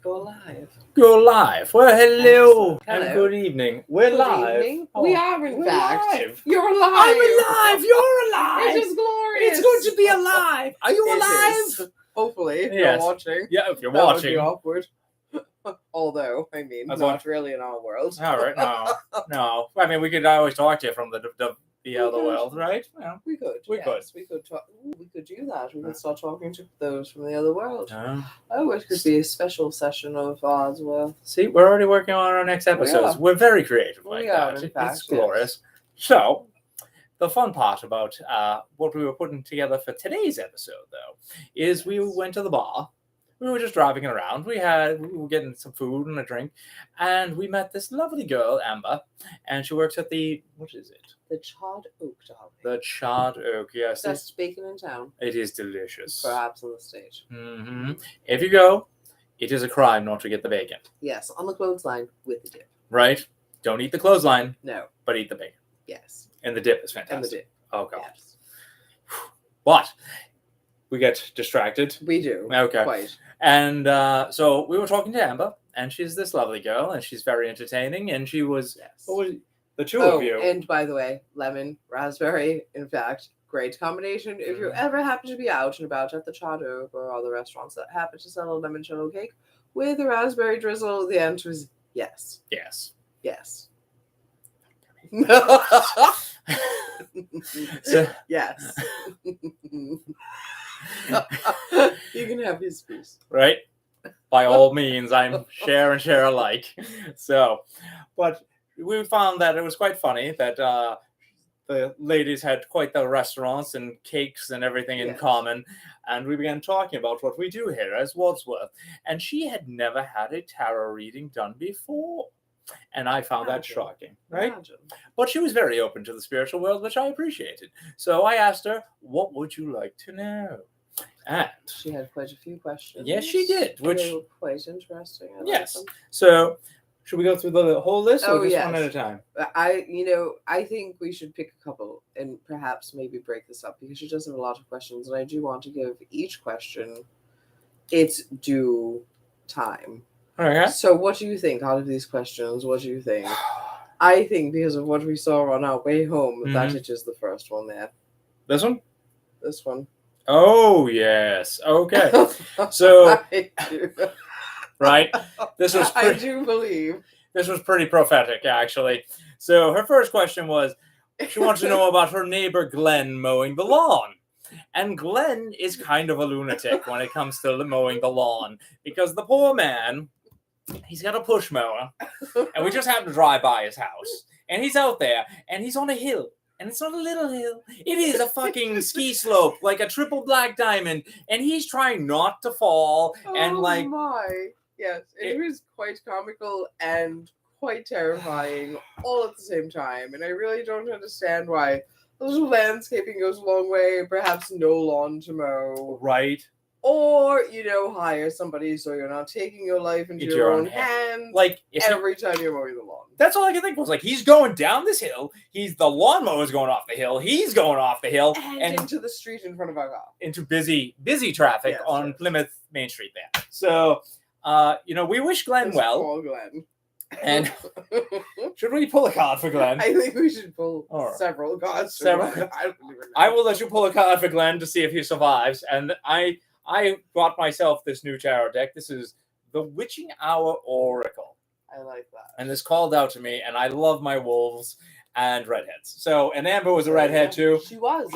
Go live. Go live. Well, hello Excellent. and good evening. We're live. Evening. We are in we're fact. live. You're alive. I'm alive. You're alive. It is glorious. It's good to be alive. Are you It alive? is. Hopefully, if Yes. you're watching. Yeah, if you're That would watching. be awkward. Although, I mean, That's not really in our world. All right. No. I mean, we could always talk to you from the other world, right? Yeah. We could. We could talk. Ooh, we could do that. We could start talking to those from the other world. Oh, it could be a special session of WadsWorth. See, we're already working on our next episodes. We're very creative like that. It's glorious. Yes. So, the fun part about what we were putting together for today's episode, though, is we went to the bar. We were just driving around. We were getting some food and a drink, and we met this lovely girl, Amber, and she works at what is it? The Charred Oak, darling. The Charred Oak, yes. Best bacon in town. It is delicious. Perhaps on the stage. Mm-hmm. If you go, it is a crime not to get the bacon. Yes, on the clothesline with the dip. Right? Don't eat the clothesline. No. But eat the bacon. Yes. And the dip is fantastic. And the dip. Oh, God. Yes. But we get distracted. We do. Okay. Quite. And so we were talking to Amber, and she's this lovely girl, and she's very entertaining, and she was... Yes. What was the two of you? And by the way, lemon, raspberry, in fact, great combination. If you ever happen to be out and about at the Charred Oak or other restaurants that happen to sell a limoncello cake with a raspberry drizzle, the answer is yes. Yes. Yes. So, yes. You can have his piece. Right? By all means, I'm share and share alike. So, but we found that it was quite funny that the ladies had quite the restaurants and cakes and everything in common. And we began talking about what we do here as WadsWorth. And she had never had a tarot reading done before. And I found that shocking, right? But she was very open to the spiritual world, which I appreciated. So I asked her, what would you like to know? And she had quite a few questions. Yes, she did. Which they were quite interesting. Yes. So should we go through the whole list or just one at a time? I think we should pick a couple and perhaps maybe break this up because she does have a lot of questions, and I do want to give each question its due time. Okay. So what do you think out of these questions? What do you think? I think because of what we saw on our way home, that it is the first one there. This one? This one. Oh, yes. Okay. So, right. I do believe. This was pretty prophetic, actually. So her first question was, she wants to know about her neighbor Glenn mowing the lawn. And Glenn is kind of a lunatic when it comes to mowing the lawn because the poor man, he's got a push mower, and we just happened to drive by his house, and he's out there, and he's on a hill, and it's not a little hill. It is a fucking ski slope, like a triple black diamond, and he's trying not to fall, and like... Oh my! Yes, it was quite comical and quite terrifying all at the same time, and I really don't understand why. A little landscaping goes a long way, perhaps no lawn to mow. Right. Or, hire somebody so you're not taking your life into your own hands. Like, every time you're mowing the lawn. That's all I can think was, like, he's going down this hill. The lawnmower's going off the hill. He's going off the hill. And into the street in front of our car. Into busy traffic on Plymouth Main Street there. So, we wish Glenn well. Poor Glenn. And should we pull a card for Glenn? I think we should pull several cards for Glenn. I will let you pull a card for Glenn to see if he survives. And I got myself this new tarot deck. This is the Witching Hour Oracle. I like that. And this called out to me, and I love my wolves and redheads. So, and Amber was a redhead too. She was.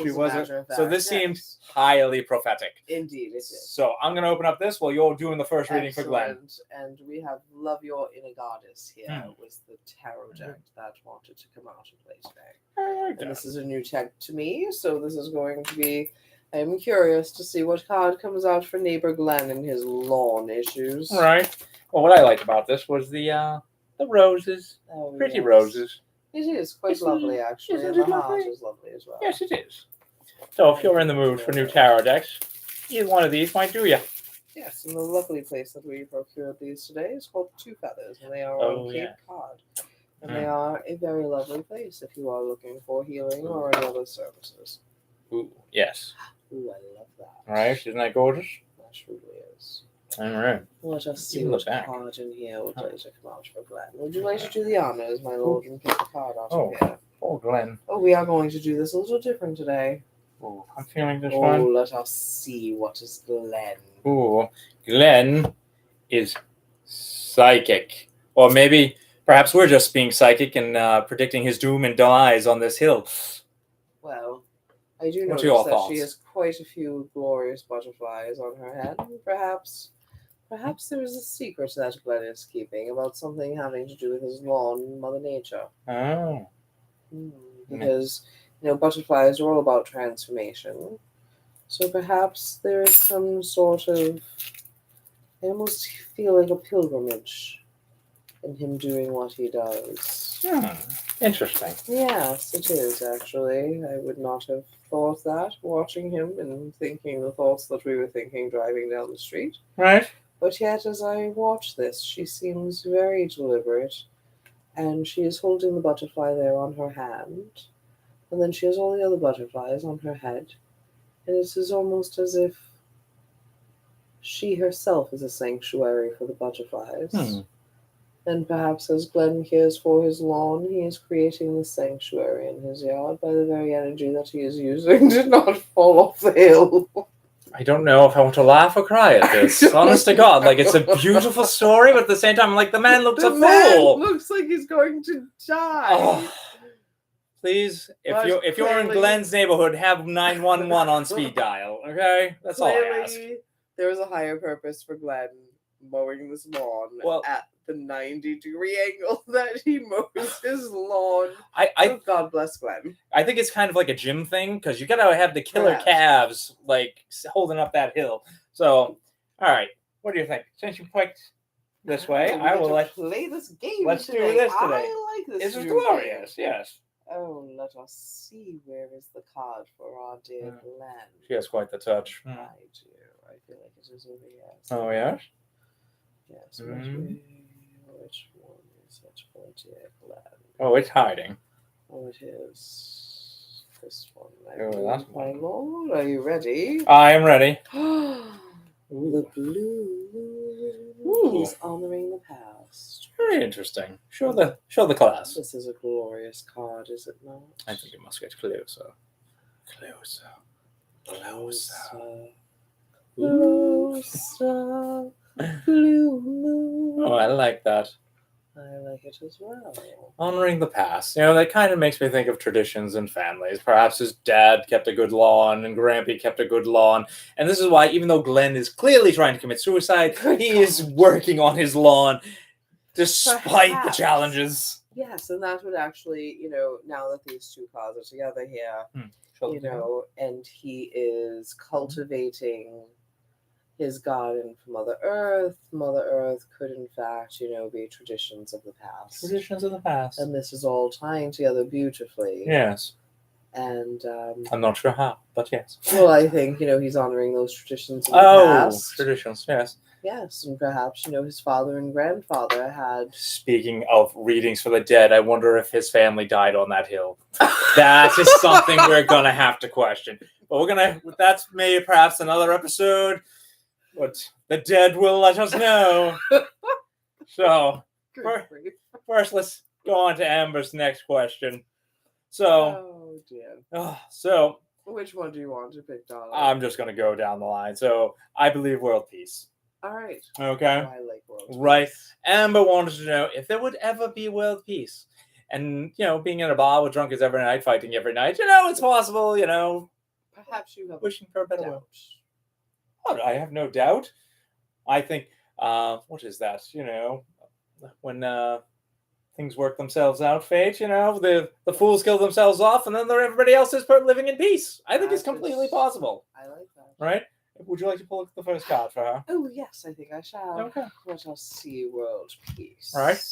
So this seemed highly prophetic. Indeed, it is. So I'm going to open up this while you're doing the first reading for Glenn. And we have Love Your Inner Goddess here was the tarot deck that wanted to come out and play today. And this is a new deck to me, so this is going to be... I'm curious to see what card comes out for neighbor Glenn and his lawn issues. Right. Well, what I liked about this was the roses. Pretty roses. It is quite lovely, actually. And the heart is lovely as well. Yes, it is. So if you're in the mood for new tarot decks, either one of these might do you. Yes, and the lovely place that we procured these today is called Two Feathers, and they are on Cape Cod. And they are a very lovely place if you are looking for healing or any other services. Ooh, yes. Ooh, I love that. All right, isn't that gorgeous? That truly is. All right. Let us see Even what the back. card in here would like to come out for Glenn. Would you like to do the honors, my lord, and pick a card out Oh. of here? Oh, Glenn. Oh, we are going to do this a little different today. Oh, I'm feeling this Oh, one. let us see what is Glenn. Oh, Glenn is psychic. Or maybe, perhaps we're just being psychic and predicting his doom and demise on this hill. Well, I do What's notice your that thoughts? she has quite a few glorious butterflies on her head. Perhaps there is a secret that Glenn is keeping about something having to do with his lawn, Mother Nature. Oh. Because, butterflies are all about transformation. So perhaps there is some sort of, I almost feel like a pilgrimage in him doing what he does. Interesting. Yes, it is actually. I would not have thought that watching him and thinking the thoughts that we were thinking driving down the street. Right? But yet, as I watch this, she seems very deliberate, and she is holding the butterfly there on her hand, and then she has all the other butterflies on her head, and it is almost as if she herself is a sanctuary for the butterflies. And perhaps as Glenn cares for his lawn, he is creating the sanctuary in his yard by the very energy that he is using to not fall off the hill. I don't know if I want to laugh or cry at this. Honest to God, like, it's a beautiful story, but at the same time, I'm like, the man looks The a man fool. looks like he's going to die. Oh, please, But if you're in clearly- Glenn's neighborhood, have 911 on speed dial. Okay, that's all I ask. Clearly, there was a higher purpose for Glenn mowing this lawn at the 90-degree angle that he mows his lawn. God bless Glenn. I think it's kind of like a gym thing because you gotta have the killer Perhaps. calves like holding up that hill. So, all right, what do you think? Since you picked this way, We I get will to play this game. let's do today. this today. I like this. This is new glorious. game. Yes. Oh, let us see. Where is the card for our dear Glenn? She has quite the touch. I do. I feel like it is over here. Oh yes. Yes. Which one is it for dear Glenn? Oh, it's hiding. Oh, it is this one. That's My lord, are you ready? I am ready. The blue. Ooh. He's honoring the past. Very interesting. Show the class. This is a glorious card, is it not? I think it must get closer. Closer. Closer. Blue moon. Oh, I like that. I like it as well. Honoring the past. That kind of makes me think of traditions and families. Perhaps his dad kept a good lawn and Grampy kept a good lawn. And this is why, even though Glenn is clearly trying to commit suicide, he is working on his lawn despite the challenges. Yes, and that would actually, now that these two cards are together here, and he is cultivating his garden for Mother Earth. Mother Earth could, in fact, be traditions of the past. Traditions of the past. And this is all tying together beautifully. Yes. And I'm not sure how, but yes. Well, I think, he's honoring those traditions of the past. Oh, traditions, yes. Yes, and perhaps, his father and grandfather had... Speaking of readings for the dead, I wonder if his family died on that hill. That is something we're going to have to question. But that's maybe perhaps another episode. But the dead will let us know. So, first let's go on to Amber's next question. So, oh dear. So, which one do you want to pick, Donald? I'm just going to go down the line. So, I believe world peace. All right. Okay. Oh, I like world peace. Right. Amber wanted to know if there would ever be world peace. And, being in a bar with drunkards every night, fighting every night, it's possible, Perhaps you have wishing for a better doubt. world. Oh, I have no doubt. I think, what is that? When things work themselves out, fate, the fools kill themselves off and then everybody else is living in peace. I think it's completely possible. I like that. Right? Would you like to pull the first card for her? Oh, yes, I think I shall. Okay. Let us see world peace. All right.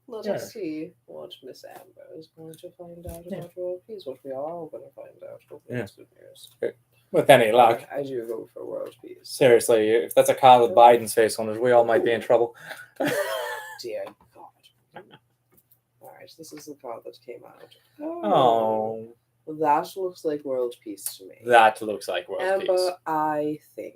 Let us see what Miss Amber is going to find out about world peace, what we are all going to find out. Hopefully it's good news. With any luck. I do go for world peace. Seriously, if that's a card with Biden's face on it, we all might be in trouble. Dear God. All right, this is the card that came out. Oh. That looks like world peace to me. That looks like world peace. Amber, I think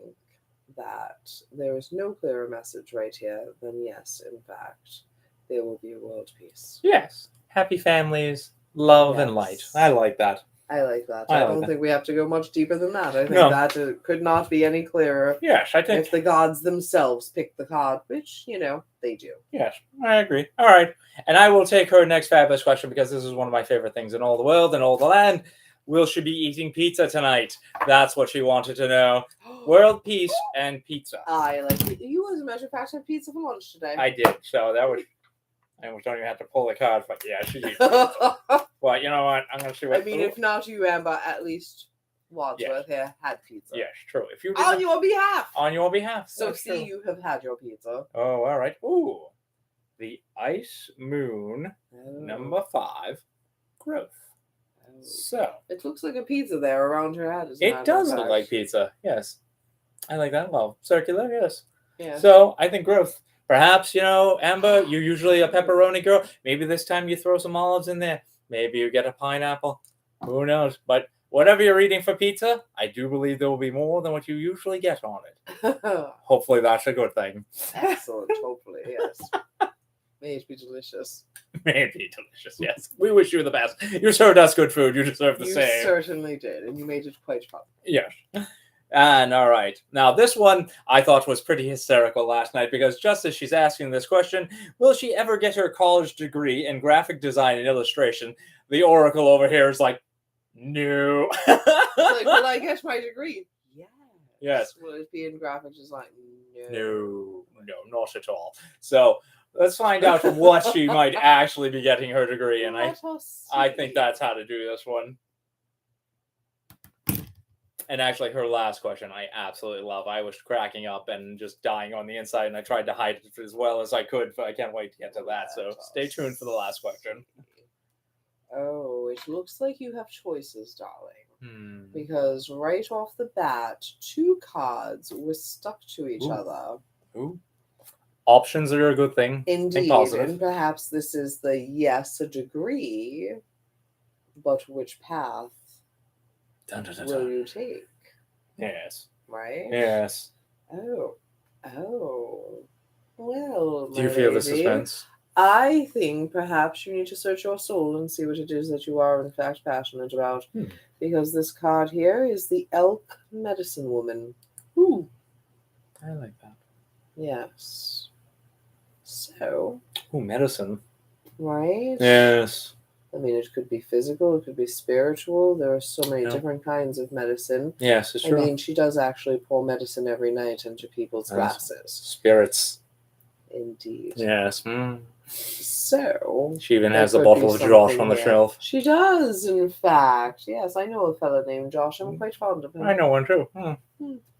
that there is no clearer message right here than yes, in fact, there will be a world peace. Yes. Happy families, love, and light. Yes. I like that. I like that. I I like don't that. think we have to go much deeper than that. I think No. that could not be any clearer. Yes, I think. If the gods themselves pick the card, which, they do. Yes, I agree. All right. And I will take her next fabulous question because this is one of my favorite things in all the world and all the land. Will she be eating pizza tonight? That's what she wanted to know. World peace and pizza. I like it. You, as a matter of fact, had pizza for lunch today. I did. So that was. I don't even have to pull the card, but yeah, she's eating pizza. Well, you know what? I'm going to see what. I mean, if not you, Amber, at least WadsWorth here had pizza. Yes, true. If you on your behalf. On your behalf. So That's see, true. you have had your pizza. Oh, all right. Ooh, the Ice Moon number 5 growth. So it looks like a pizza there around her head. It does look like pizza. Yes, I like that. Well, circular. Yes. Yeah. So I think growth. Perhaps, Amber, you're usually a pepperoni girl. Maybe this time you throw some olives in there. Maybe you get a pineapple. Who knows? But whatever you're eating for pizza, I do believe there will be more than what you usually get on it. Hopefully that's a good thing. Excellent. Hopefully, yes. May it be delicious. May it be delicious, yes. We wish you the best. You served us good food. You deserve the same. You certainly did, and you made it quite fun. Yes. And all right. Now, this one I thought was pretty hysterical last night because just as she's asking this question, will she ever get her college degree in graphic design and illustration? The oracle over here is like, no. Like, will I get my degree? Yes. Yes. Will it be in graphic design? No, not at all. So let's find out what she might actually be getting her degree in. I think that's how to do this one. And actually, her last question, I absolutely love. I was cracking up and just dying on the inside, and I tried to hide it as well as I could, but I can't wait to get to that. So stay tuned for the last question. Oh, it looks like you have choices, darling. Because right off the bat, 2 cards were stuck to each other. Ooh. Options are a good thing. Indeed, and perhaps this is the yes, a degree, but which path will you take? Yes. Right? Yes. Oh. Well, do you feel the suspense? I think perhaps you need to search your soul and see what it is that you are in fact passionate about. Because this card here is the Elk Medicine Woman. Ooh. I like that. Yes. So. Ooh, medicine. Right? Yes. I mean, it could be physical, it could be spiritual. There are so many different kinds of medicine. Yes, it's true. I mean, she does actually pour medicine every night into people's glasses. Spirits. Indeed. Yes. So. She even has a bottle of Josh on the shelf. She does, in fact. Yes, I know a fella named Josh. I'm quite fond of him. I know one too.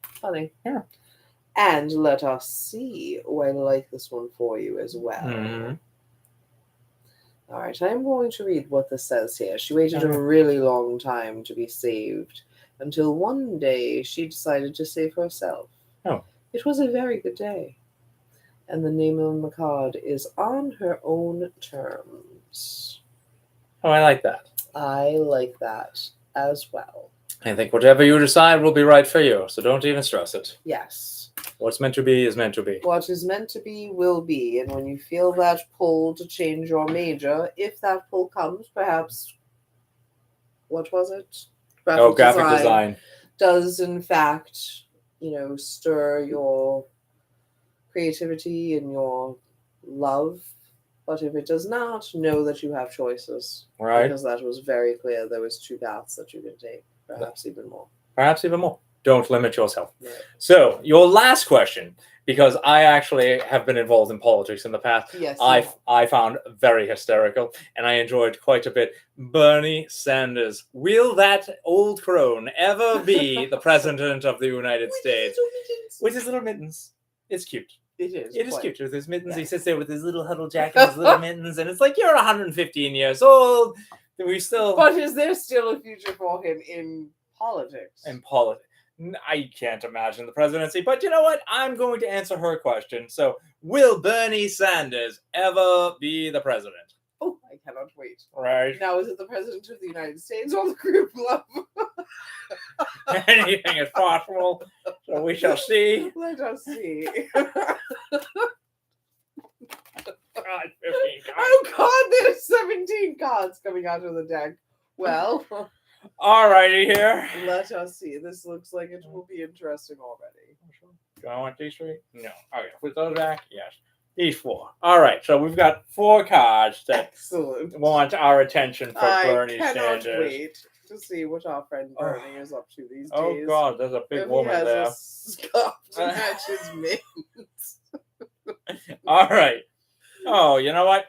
Funny. Yeah. And let us see. Oh, I like this one for you as well. All right, I'm going to read what this says here. She waited a really long time to be saved until one day she decided to save herself. Oh. It was a very good day. And the name on the card is On Her Own Terms. Oh, I like that. I like that as well. I think whatever you decide will be right for you, so don't even stress it. Yes. What's meant to be is meant to be. What is meant to be will be. And when you feel that pull to change your major, if that pull comes, perhaps, what was it? Graphic design. Does, in fact, stir your creativity and your love. But if it does not, know that you have choices. Right. Because that was very clear. There was 2 paths that you could take. Perhaps even more. Perhaps even more. Don't limit yourself. Right. So, your last question, because I actually have been involved in politics in the past, yes, I found very hysterical, and I enjoyed quite a bit. Bernie Sanders. Will that old crone ever be the president of the United States? With his little mittens. It's cute. It is. It is cute with his mittens. Yes. He sits there with his little huddle jacket and his little mittens, and it's like, you're 115 years old. We still. But is there still a future for him in politics? In politics. I can't imagine the presidency, but you know what? I'm going to answer her question. So, will Bernie Sanders ever be the president? Oh, I cannot wait. Right. Now, is it the President of the United States or the group love? Anything is possible. So we shall see. Let us see. God, 15 cards. Oh God, there's 17 cards coming out of the deck. Well, Alrighty here. let us see. This looks like it will be interesting already. Do I want these 3? No. Okay, put those back. Yes. These 4. All right. So we've got 4 cards that Excellent. want our attention for Bernie I cannot Sanders. wait to see what our friend Bernie is up to these Oh days. God, there's a big If woman he has there. a scarf to match his mitts. All right. Oh, you know what?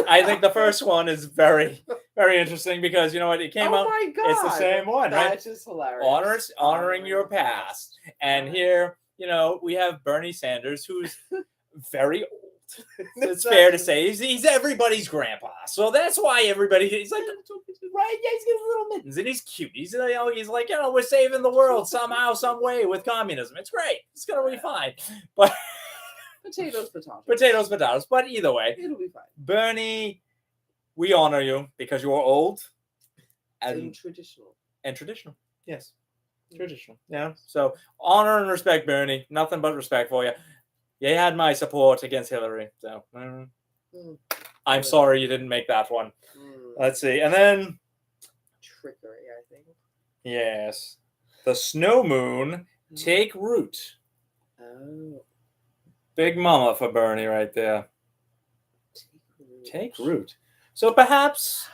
I think the first one is very, very interesting because you know what? It came out. My God. It's the same one, right? That is hilarious. Honoring your past. And here, you know, we have Bernie Sanders, who's very old. It's fair to say he's everybody's grandpa, so that's why he's like, right? Yeah, he's got little mittens and he's cute. He's like, you know, we're saving the world somehow, some way with communism. It's great. It's gonna be fine. But Potatoes. But either way, It'll be fine. Bernie, we honor you because you are old And traditional. Yes, traditional. Yeah. So honor and respect, Bernie. Nothing but respect for you. You had my support against Hillary. So I'm sorry you didn't make that one. Let's see. And then trickery, I think. Yes, the snow moon take root. Oh. Big mama for Bernie right there. Take root. So perhaps,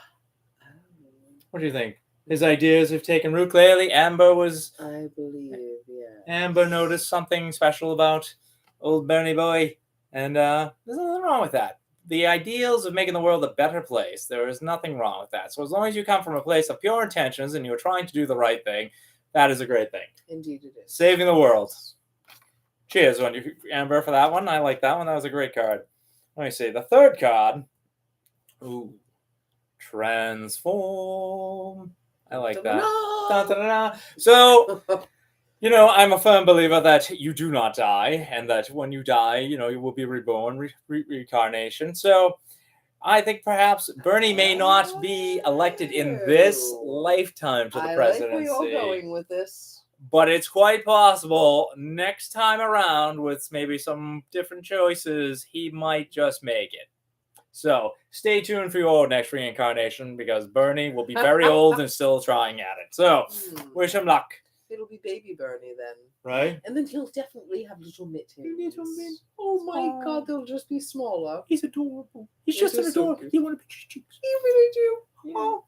what do you think? His ideas have taken root clearly. Amber I believe, yeah. Amber noticed something special about old Bernie boy, and there's nothing wrong with that. The ideals of making the world a better place, there is nothing wrong with that. So as long as you come from a place of pure intentions and you're trying to do the right thing, that is a great thing. Indeed it is. Saving the world. Cheers, Amber, for that one. I like that one. That was a great card. Let me see. The third card. Ooh. Transform. I like that. Dun, dun, dun, dun. So, you know, I'm a firm believer that you do not die, and that when you die, you know, you will be reborn, reincarnation. So, I think perhaps Bernie may not be elected in this lifetime to the presidency. I like where you're going with this. But it's quite possible next time around, with maybe some different choices, he might just make it. So stay tuned for your next reincarnation, because Bernie will be very old and still trying at it. So wish him luck. It'll be baby Bernie then. Right? And then he'll definitely have little mittens. Oh my God, they'll just be smaller. He's adorable. He's just an adorable. You want to pinch his cheeks? You really do. Yeah. Oh.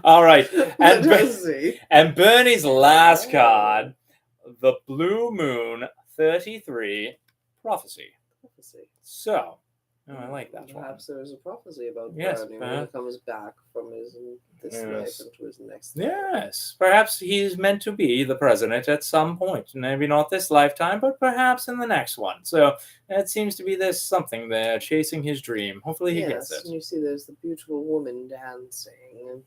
All right. And, and Bernie's last card, the Blue Moon 33 Prophecy. So, I like that one. Perhaps there is a prophecy about Bernie when he comes back from this life into his next life. Yes. Perhaps he's meant to be the president at some point. Maybe not this lifetime, but perhaps in the next one. So it seems to be there's something there chasing his dream. Hopefully he gets it. And you see there's the beautiful woman dancing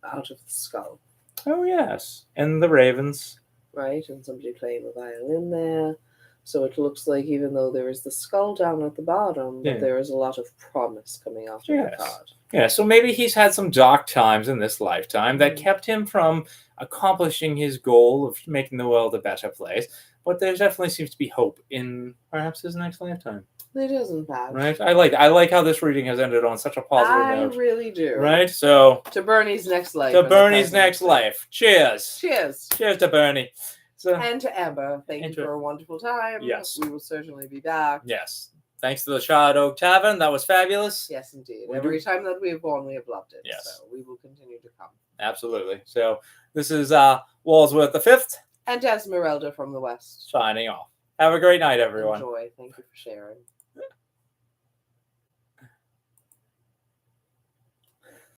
out of the skull. Oh, yes. And the ravens. Right, and somebody playing the violin there. So it looks like even though there is the skull down at the bottom, there is a lot of promise coming out of the card. Yeah, so maybe he's had some dark times in this lifetime that kept him from accomplishing his goal of making the world a better place. But there definitely seems to be hope in perhaps his next lifetime. It isn't bad. Right? I like how this reading has ended on such a positive note. I really do. Right? So to Bernie's next life. To Bernie's next life. Cheers. Cheers. Cheers to Bernie. So, and to Amber, thank you for a wonderful time. Yes. We will certainly be back. Yes. Thanks to the Charred Tavern. That was fabulous. Yes, indeed. Every time that we have gone, we have loved it. Yes. So we will continue to come. Absolutely. So this is WadsWorth the 5th. And Esmeralda from the West. Signing off. Have a great night, everyone. Enjoy. Thank you for sharing.